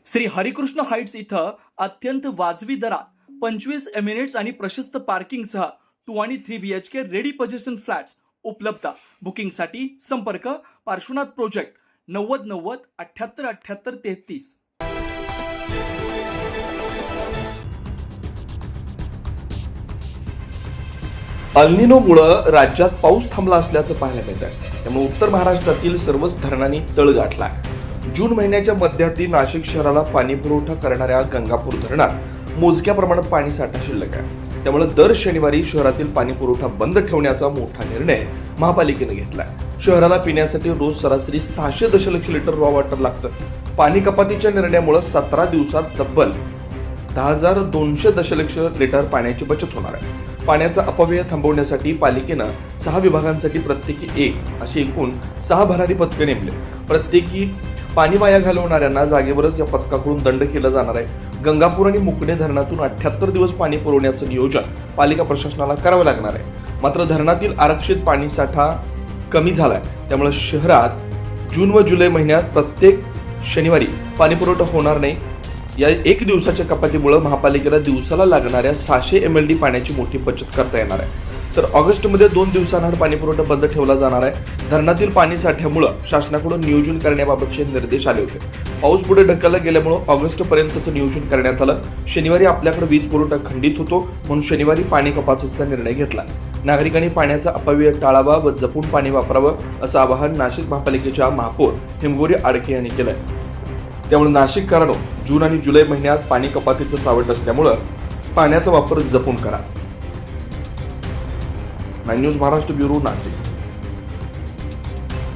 Shri Harikrishna Heights इथं अत्यंत वाजवी दरात 25 एमिनेट्स आणि प्रशस्त पार्किंगसह 2 आणि 3 BHK रेडी पोझिशन फ्लॅट्स उपलब्ध। बुकिंगसाठी संपर्क पार्श्वनाथ प्रोजेक्ट 9090 78 78 33। अल्निनोमुळे राज्यात पाऊस थांबला असल्याचं पाहायला मिळत आहे। त्यामुळे उत्तर महाराष्ट्रातील सर्वच धरणांनी तळ गाठला। जून महिन्याच्या मध्यातही नाशिक शहराला पाणी पुरवठा करणाऱ्या गंगापूर धरणात मोजक्या प्रमाणात पाणी साठा शिल्लक आहे। त्यामुळे दर शनिवारी शहरातील पाणी पुरवठा बंद ठेवण्याचा मोठा निर्णय महापालिकेने घेतलाय। शहराला पिण्यासाठी रोज सरासरी 600 दशलक्ष लिटर रॉ वॉटर लागतं। पाणी कपातीच्या निर्णयामुळे 17 दिवसात तब्बल 10,200 दशलक्ष लिटर पाण्याची बचत होणार आहे। पाण्याचा अपव्यय थांबवण्यासाठी पालिकेनं 6 विभागांसाठी प्रत्येकी 1 अशी एकूण 6 भरारी पथकं नेमले। प्रत्येकी पाणी वाया घालवणाऱ्यांना जागेवरच या पथकाकडून दंड केला जाणार आहे। गंगापूर आणि मुकणे धरणातून 78 दिवस पाणी पुरवण्याचं नियोजन पालिका प्रशासनाला करावं लागणार आहे। मात्र धरणातील आरक्षित पाणी साठा कमी झालाय। त्यामुळे शहरात जून व जुलै महिन्यात प्रत्येक शनिवारी पाणी पुरवठा होणार नाही। या 1 दिवसाच्या कपातीमुळे महापालिकेला दिवसाला लागणाऱ्या 600 MLD पाण्याची मोठी बचत करता येणार आहे। तर ऑगस्टमध्ये 2 दिवसांआड पाणी पुरवठा बंद ठेवला जाणार आहे। धरणातील पाणी साठ्यामुळे शासनाकडून नियोजन करण्याबाबतचे निर्देश आले होते। पाऊस पुढे ढकलला गेल्यामुळे ऑगस्टपर्यंतचं नियोजन करण्यात आलं। शनिवारी आपल्याकडे वीज पुरवठा खंडित होतो म्हणून शनिवारी पाणी कपातीचा निर्णय घेतला। नागरिकांनी पाण्याचा अपव्यय टाळावा व जपून पाणी वापरावं असं आवाहन नाशिक महापालिकेच्या महापौर हिमगोरी आडके यांनी केलंय। त्यामुळे नाशिककरांनो, जून आणि जुलै महिन्यात पाणी कपातीचं सावट असल्यामुळे पाण्याचा वापर जपून करा। 9 न्यूज महाराष्ट्र ब्युरो, नाशिक।